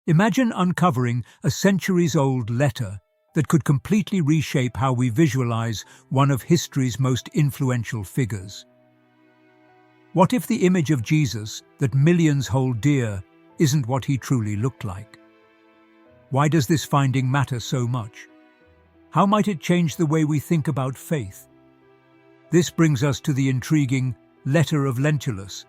Imagine uncovering a centuries-old letter that could completely reshape how we visualize one of history's most influential figures. What if the image of Jesus that millions hold dear isn't what he truly looked like? Why does this finding matter so much? How might it change the way we think about faith? This brings us to the intriguing Letter of Lentulus,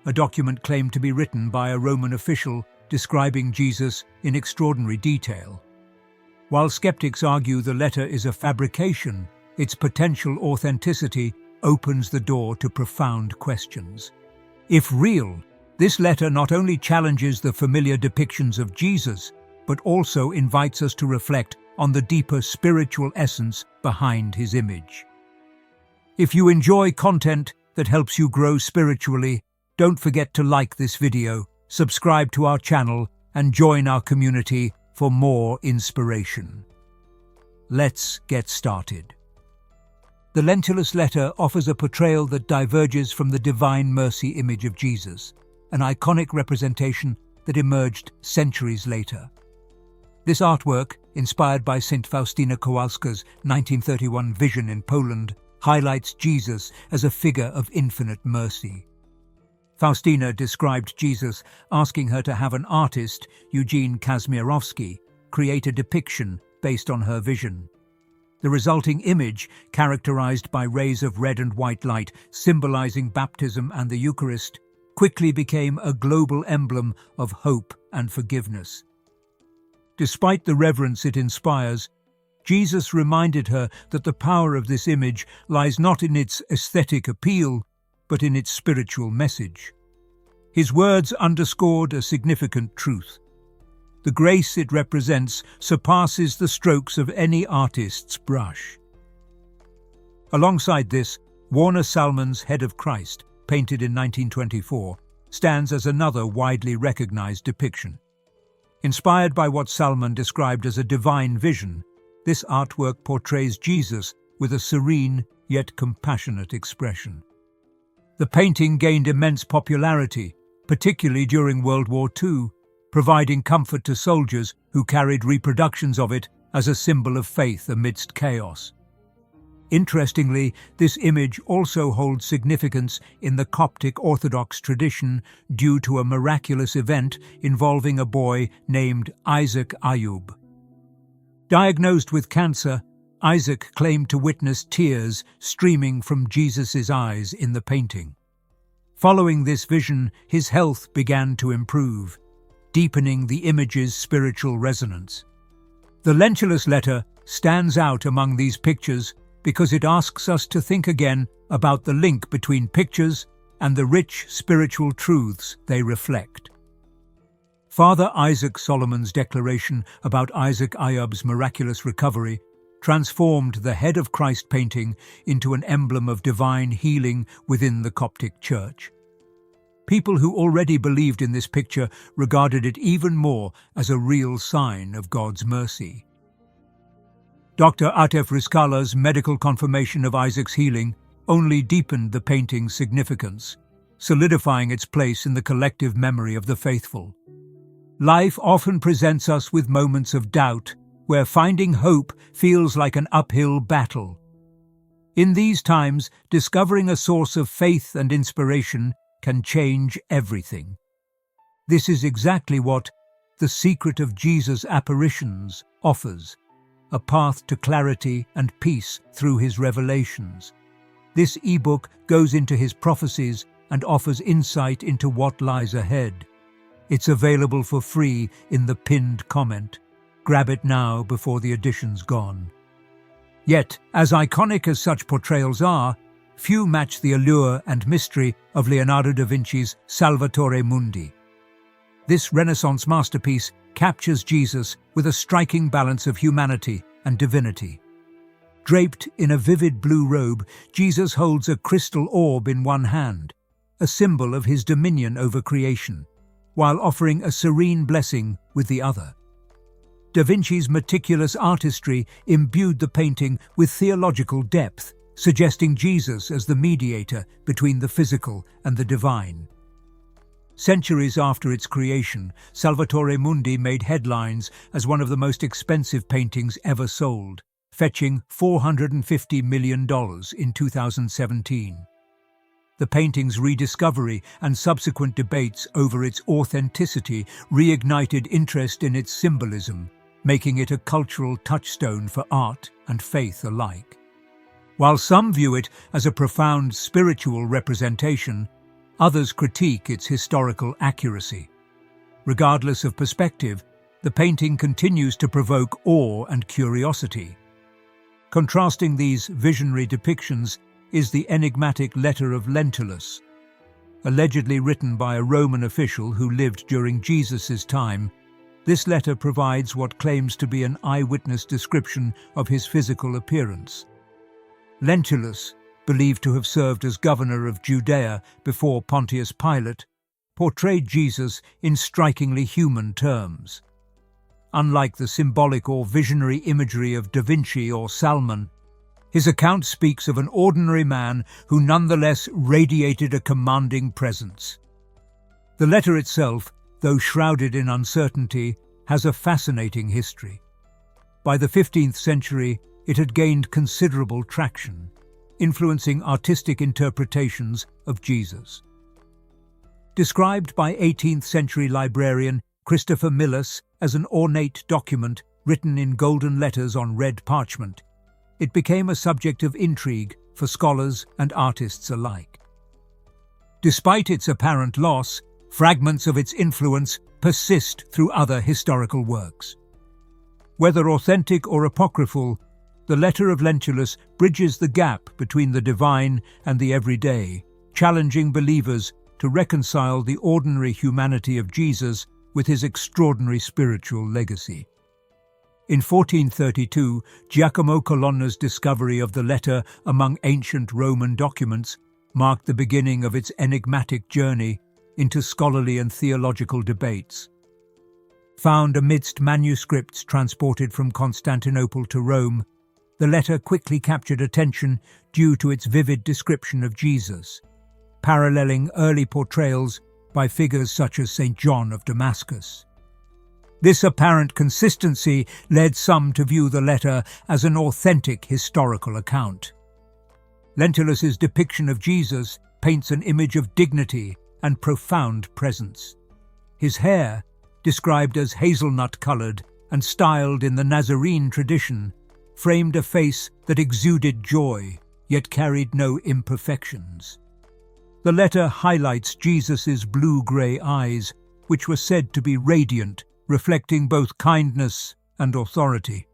a document claimed to be written by a Roman official describing Jesus in extraordinary detail. While skeptics argue the letter is a fabrication, its potential authenticity opens the door to profound questions. If real, this letter not only challenges the familiar depictions of Jesus, but also invites us to reflect on the deeper spiritual essence behind his image. If you enjoy content that helps you grow spiritually, don't forget to like this video, subscribe to our channel, and join our community for more inspiration. Let's get started. The Lentulus letter offers a portrayal that diverges from the divine mercy image of Jesus, an iconic representation that emerged centuries later. This artwork, inspired by St. Faustina Kowalska's 1931 vision in Poland, highlights Jesus as a figure of infinite mercy. Faustina described Jesus asking her to have an artist, Eugene Kazimierowski, create a depiction based on her vision. The resulting image, characterized by rays of red and white light symbolizing baptism and the Eucharist, quickly became a global emblem of hope and forgiveness. Despite the reverence it inspires, Jesus reminded her that the power of this image lies not in its aesthetic appeal, but in its spiritual message. His words underscored a significant truth. The grace it represents surpasses the strokes of any artist's brush. Alongside this, Warner Salmon's Head of Christ, painted in 1924, stands as another widely recognized depiction. Inspired by what Salmon described as a divine vision, this artwork portrays Jesus with a serene yet compassionate expression. The painting gained immense popularity, particularly during World War II, providing comfort to soldiers who carried reproductions of it as a symbol of faith amidst chaos. Interestingly, this image also holds significance in the Coptic Orthodox tradition due to a miraculous event involving a boy named Isaac Ayub. Diagnosed with cancer, Isaac claimed to witness tears streaming from Jesus' eyes in the painting. Following this vision, his health began to improve, deepening the image's spiritual resonance. The Lentulus letter stands out among these pictures because it asks us to think again about the link between pictures and the rich spiritual truths they reflect. Father Isaac Solomon's declaration about Isaac Ayub's miraculous recovery transformed the Head of Christ painting into an emblem of divine healing within the Coptic Church. People who already believed in this picture regarded it even more as a real sign of God's mercy. Dr. Atef Rizkala's medical confirmation of Isaac's healing only deepened the painting's significance, solidifying its place in the collective memory of the faithful. Life often presents us with moments of doubt, where finding hope feels like an uphill battle. In these times, discovering a source of faith and inspiration can change everything. This is exactly what The Secret of Jesus' Apparitions offers, a path to clarity and peace through his revelations. This ebook goes into his prophecies and offers insight into what lies ahead. It's available for free in the pinned comment. Grab it now before the edition's gone. Yet, as iconic as such portrayals are, few match the allure and mystery of Leonardo da Vinci's Salvatore Mundi. This Renaissance masterpiece captures Jesus with a striking balance of humanity and divinity. Draped in a vivid blue robe, Jesus holds a crystal orb in one hand, a symbol of his dominion over creation, while offering a serene blessing with the other. Da Vinci's meticulous artistry imbued the painting with theological depth, suggesting Jesus as the mediator between the physical and the divine. Centuries after its creation, Salvatore Mundi made headlines as one of the most expensive paintings ever sold, fetching $450 million in 2017. The painting's rediscovery and subsequent debates over its authenticity reignited interest in its symbolism, making it a cultural touchstone for art and faith alike. While some view it as a profound spiritual representation, others critique its historical accuracy. Regardless of perspective, the painting continues to provoke awe and curiosity. Contrasting these visionary depictions is the enigmatic Letter of Lentulus. Allegedly written by a Roman official who lived during Jesus' time, this letter provides what claims to be an eyewitness description of his physical appearance. Lentulus, believed to have served as governor of Judea before Pontius Pilate, portrayed Jesus in strikingly human terms. Unlike the symbolic or visionary imagery of Da Vinci or Salmon, his account speaks of an ordinary man who nonetheless radiated a commanding presence. The letter itself, though shrouded in uncertainty, has a fascinating history. By the 15th century, it had gained considerable traction, influencing artistic interpretations of Jesus. Described by 18th century librarian Christopher Millis as an ornate document written in golden letters on red parchment, it became a subject of intrigue for scholars and artists alike. Despite its apparent loss, fragments of its influence persist through other historical works. Whether authentic or apocryphal, the Letter of Lentulus bridges the gap between the divine and the everyday, challenging believers to reconcile the ordinary humanity of Jesus with his extraordinary spiritual legacy. In 1432, Giacomo Colonna's discovery of the letter among ancient Roman documents marked the beginning of its enigmatic journey into scholarly and theological debates. Found amidst manuscripts transported from Constantinople to Rome, the letter quickly captured attention due to its vivid description of Jesus, paralleling early portrayals by figures such as St. John of Damascus. This apparent consistency led some to view the letter as an authentic historical account. Lentulus's depiction of Jesus paints an image of dignity and profound presence. His hair, described as hazelnut-colored and styled in the Nazarene tradition, framed a face that exuded joy, yet carried no imperfections. The letter highlights Jesus' blue-grey eyes, which were said to be radiant, reflecting both kindness and authority.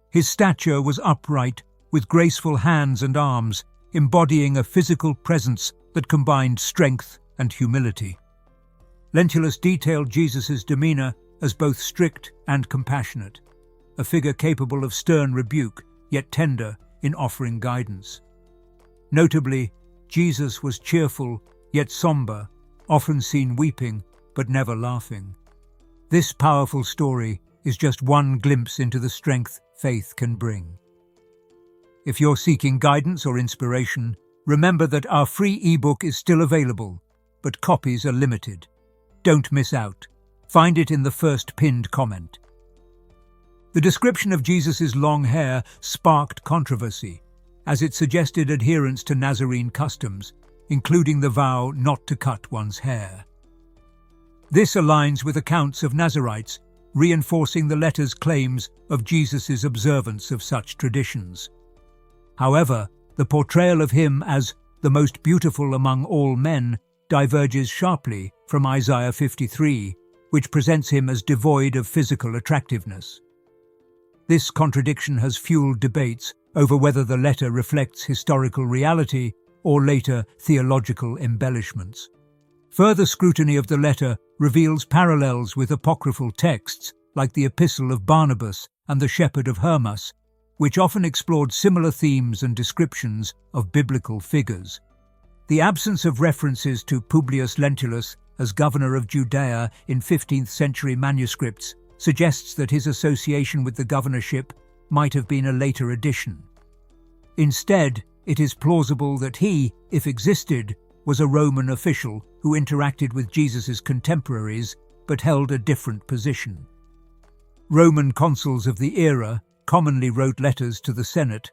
His stature was upright, with graceful hands and arms, embodying a physical presence that combined strength and humility. Lentulus detailed Jesus' demeanor as both strict and compassionate, a figure capable of stern rebuke, yet tender in offering guidance. Notably, Jesus was cheerful, yet somber, often seen weeping, but never laughing. This powerful story is just one glimpse into the strength faith can bring. If you're seeking guidance or inspiration, remember that our free ebook is still available, but copies are limited. Don't miss out. Find it in the first pinned comment. The description of Jesus' long hair sparked controversy, as it suggested adherence to Nazarene customs, including the vow not to cut one's hair. This aligns with accounts of Nazarites, reinforcing the letter's claims of Jesus' observance of such traditions. However, the portrayal of him as the most beautiful among all men diverges sharply from Isaiah 53, which presents him as devoid of physical attractiveness. This contradiction has fueled debates over whether the letter reflects historical reality or later theological embellishments. Further scrutiny of the letter reveals parallels with apocryphal texts like the Epistle of Barnabas and the Shepherd of Hermas, which often explored similar themes and descriptions of biblical figures. The absence of references to Publius Lentulus as governor of Judea in 15th century manuscripts suggests that his association with the governorship might have been a later addition. Instead, it is plausible that he, if existed, was a Roman official who interacted with Jesus' contemporaries but held a different position. Roman consuls of the era commonly wrote letters to the Senate,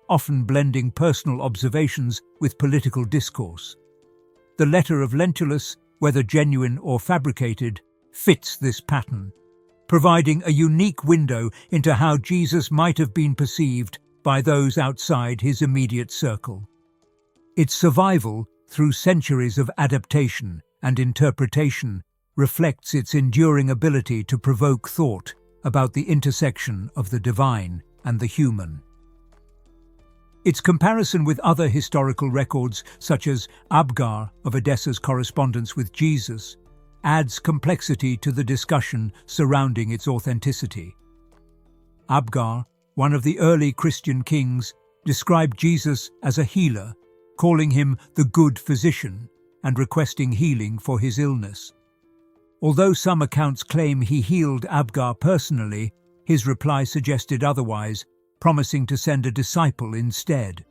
often blending personal observations with political discourse. The Letter of Lentulus, whether genuine or fabricated, fits this pattern, providing a unique window into how Jesus might have been perceived by those outside his immediate circle. Its survival, through centuries of adaptation and interpretation, reflects its enduring ability to provoke thought about the intersection of the divine and the human. Its comparison with other historical records, such as Abgar of Edessa's correspondence with Jesus, adds complexity to the discussion surrounding its authenticity. Abgar, one of the early Christian kings, described Jesus as a healer, calling him the good physician and requesting healing for his illness. Although some accounts claim he healed Abgar personally, his reply suggested otherwise, promising to send a disciple instead.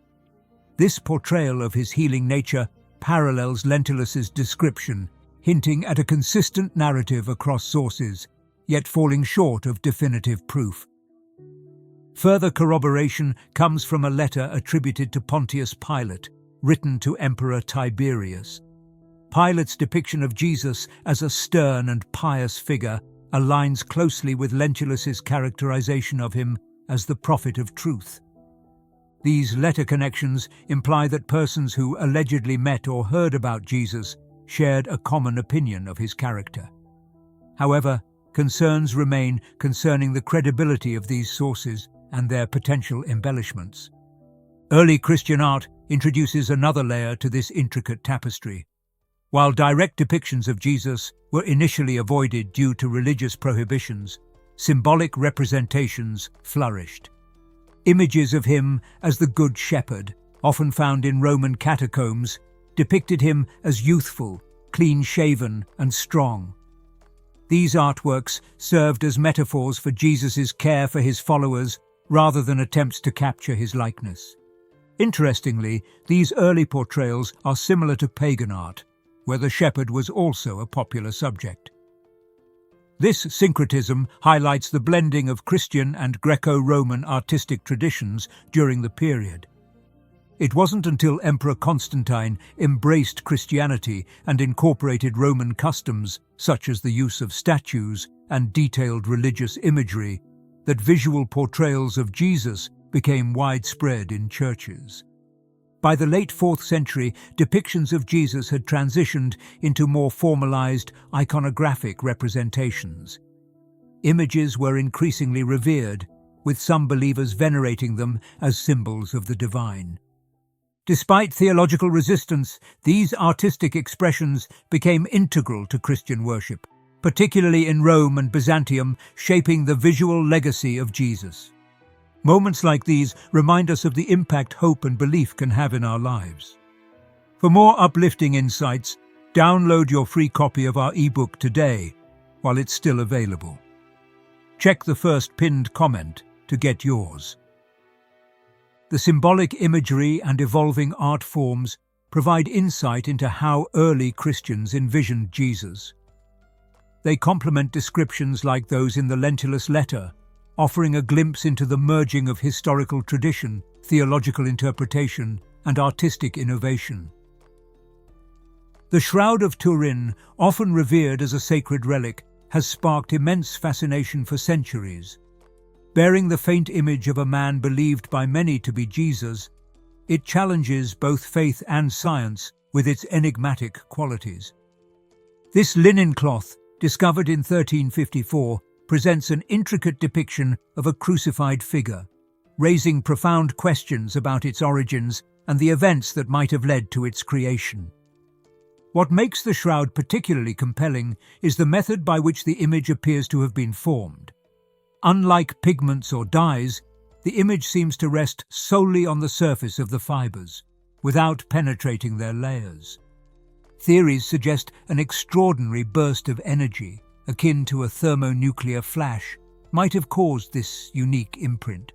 This portrayal of his healing nature parallels Lentulus's description, hinting at a consistent narrative across sources, yet falling short of definitive proof. Further corroboration comes from a letter attributed to Pontius Pilate, written to Emperor Tiberius. Pilate's depiction of Jesus as a stern and pious figure aligns closely with Lentulus's characterization of him as the prophet of truth. These letter connections imply that persons who allegedly met or heard about Jesus shared a common opinion of his character. However, concerns remain concerning the credibility of these sources and their potential embellishments. Early Christian art introduces another layer to this intricate tapestry. While direct depictions of Jesus were initially avoided due to religious prohibitions, symbolic representations flourished. Images of him as the Good Shepherd, often found in Roman catacombs, depicted him as youthful, clean-shaven, and strong. These artworks served as metaphors for Jesus' care for his followers rather than attempts to capture his likeness. Interestingly, these early portrayals are similar to pagan art, where the shepherd was also a popular subject. This syncretism highlights the blending of Christian and Greco-Roman artistic traditions during the period. It wasn't until Emperor Constantine embraced Christianity and incorporated Roman customs, such as the use of statues and detailed religious imagery, that visual portrayals of Jesus became widespread in churches. By the late 4th century, depictions of Jesus had transitioned into more formalized, iconographic representations. Images were increasingly revered, with some believers venerating them as symbols of the divine. Despite theological resistance, these artistic expressions became integral to Christian worship, particularly in Rome and Byzantium, shaping the visual legacy of Jesus. Moments like these remind us of the impact hope and belief can have in our lives. For more uplifting insights, download your free copy of our ebook today, while it's still available. Check the first pinned comment to get yours. The symbolic imagery and evolving art forms provide insight into how early Christians envisioned Jesus. They complement descriptions like those in the Lentulus letter, offering a glimpse into the merging of historical tradition, theological interpretation, and artistic innovation. The Shroud of Turin, often revered as a sacred relic, has sparked immense fascination for centuries. Bearing the faint image of a man believed by many to be Jesus, it challenges both faith and science with its enigmatic qualities. This linen cloth, discovered in 1354, presents an intricate depiction of a crucified figure, raising profound questions about its origins and the events that might have led to its creation. What makes the shroud particularly compelling is the method by which the image appears to have been formed. Unlike pigments or dyes, the image seems to rest solely on the surface of the fibers, without penetrating their layers. Theories suggest an extraordinary burst of energy, akin to a thermonuclear flash, might have caused this unique imprint.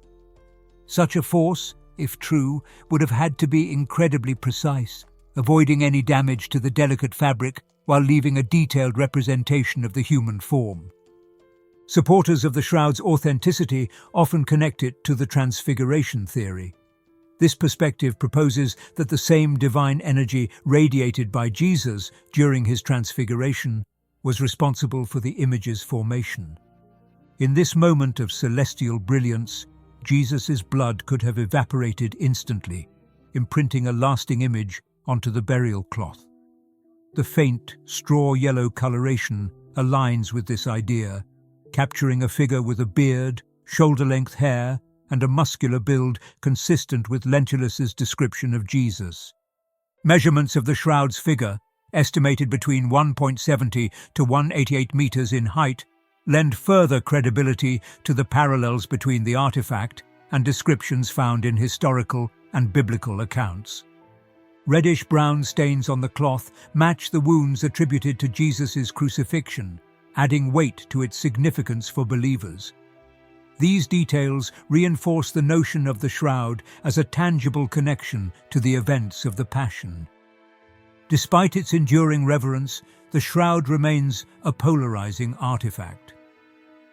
Such a force, if true, would have had to be incredibly precise, avoiding any damage to the delicate fabric while leaving a detailed representation of the human form. Supporters of the shroud's authenticity often connect it to the transfiguration theory. This perspective proposes that the same divine energy radiated by Jesus during his transfiguration was responsible for the image's formation. In this moment of celestial brilliance, Jesus' blood could have evaporated instantly, imprinting a lasting image onto the burial cloth. The faint, straw-yellow coloration aligns with this idea, capturing a figure with a beard, shoulder-length hair, and a muscular build consistent with Lentulus's description of Jesus. Measurements of the shroud's figure, estimated between 1.70 to 188 meters in height, lend further credibility to the parallels between the artifact and descriptions found in historical and biblical accounts. Reddish-brown stains on the cloth match the wounds attributed to Jesus' crucifixion, adding weight to its significance for believers. These details reinforce the notion of the shroud as a tangible connection to the events of the Passion. Despite its enduring reverence, the shroud remains a polarizing artifact.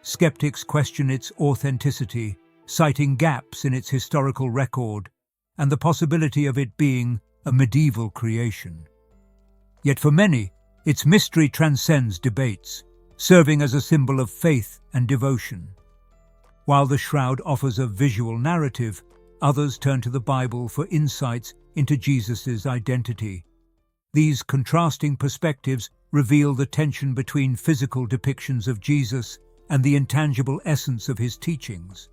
Skeptics question its authenticity, citing gaps in its historical record and the possibility of it being a medieval creation. Yet for many, its mystery transcends debates, serving as a symbol of faith and devotion. While the shroud offers a visual narrative, others turn to the Bible for insights into Jesus' identity. These contrasting perspectives reveal the tension between physical depictions of Jesus and the intangible essence of his teachings.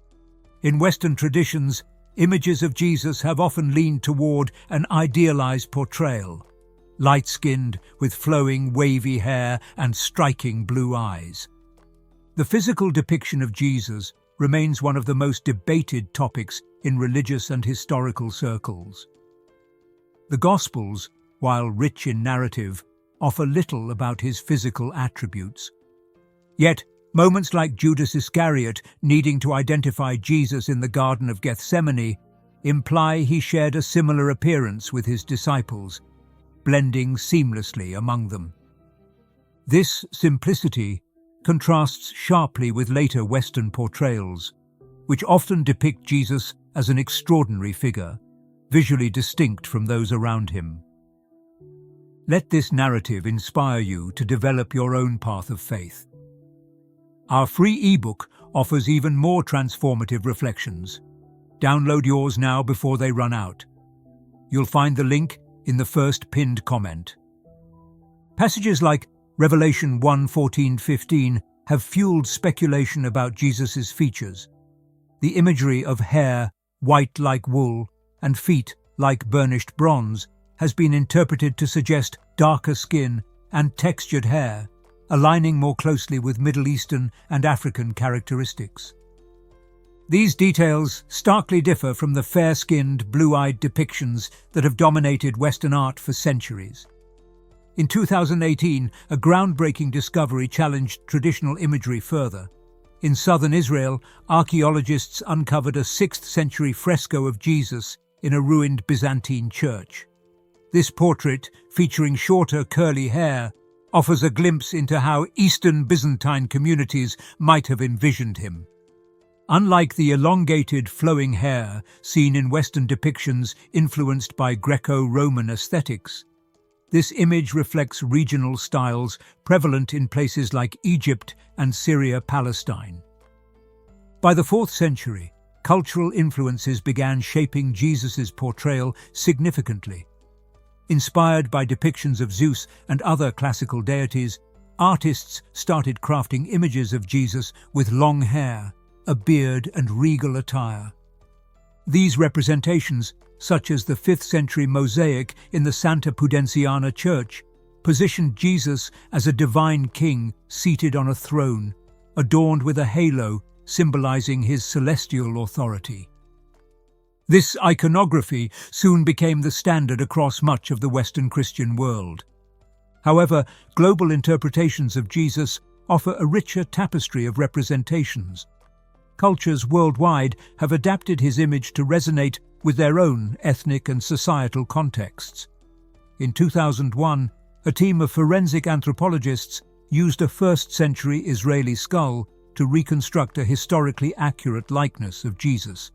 In Western traditions, images of Jesus have often leaned toward an idealized portrayal, light-skinned with flowing, wavy hair and striking blue eyes. The physical depiction of Jesus remains one of the most debated topics in religious and historical circles. The Gospels, while rich in narrative, offer little about his physical attributes. Yet, moments like Judas Iscariot needing to identify Jesus in the Garden of Gethsemane imply he shared a similar appearance with his disciples, blending seamlessly among them. This simplicity contrasts sharply with later Western portrayals, which often depict Jesus as an extraordinary figure, visually distinct from those around him. Let this narrative inspire you to develop your own path of faith. Our free ebook offers even more transformative reflections. Download yours now before they run out. You'll find the link in the first pinned comment. Passages like Revelation 1:14-15 have fueled speculation about Jesus' features. The imagery of hair, white like wool, and feet like burnished bronze has been interpreted to suggest darker skin and textured hair, aligning more closely with Middle Eastern and African characteristics. These details starkly differ from the fair-skinned, blue-eyed depictions that have dominated Western art for centuries. In 2018, a groundbreaking discovery challenged traditional imagery further. In southern Israel, archaeologists uncovered a 6th century fresco of Jesus in a ruined Byzantine church. This portrait, featuring shorter, curly hair, offers a glimpse into how Eastern Byzantine communities might have envisioned him. Unlike the elongated, flowing hair seen in Western depictions influenced by Greco-Roman aesthetics, this image reflects regional styles prevalent in places like Egypt and Syria-Palestine. By the 4th century, cultural influences began shaping Jesus' portrayal significantly. Inspired by depictions of Zeus and other classical deities, artists started crafting images of Jesus with long hair, a beard and regal attire. These representations, such as the 5th century mosaic in the Santa Pudenziana church, positioned Jesus as a divine king seated on a throne, adorned with a halo symbolizing his celestial authority. This iconography soon became the standard across much of the Western Christian world. However, global interpretations of Jesus offer a richer tapestry of representations. Cultures worldwide have adapted his image to resonate with their own ethnic and societal contexts. In 2001, a team of forensic anthropologists used a 1st-century Israeli skull to reconstruct a historically accurate likeness of Jesus.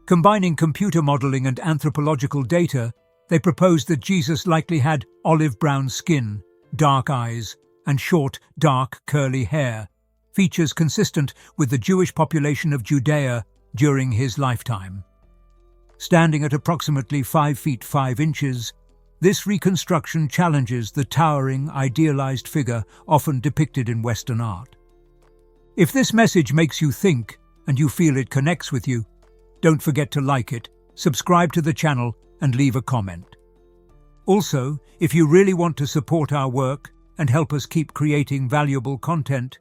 Combining computer modeling and anthropological data, they proposed that Jesus likely had olive-brown skin, dark eyes, and short, dark, curly hair, features consistent with the Jewish population of Judea during his lifetime. Standing at approximately 5 feet 5 inches, this reconstruction challenges the towering, idealized figure often depicted in Western art. If this message makes you think and you feel it connects with you, don't forget to like it, subscribe to the channel, and leave a comment. Also, if you really want to support our work and help us keep creating valuable content,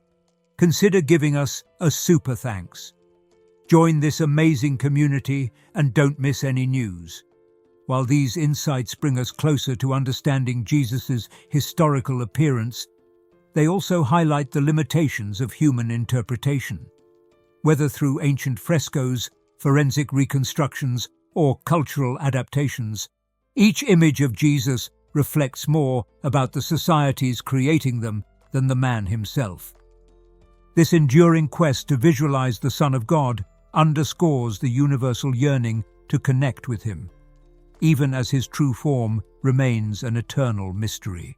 consider giving us a super thanks. Join this amazing community and don't miss any news. While these insights bring us closer to understanding Jesus' historical appearance, they also highlight the limitations of human interpretation. Whether through ancient frescoes, forensic reconstructions, or cultural adaptations, each image of Jesus reflects more about the societies creating them than the man himself. This enduring quest to visualize the Son of God underscores the universal yearning to connect with him, even as his true form remains an eternal mystery.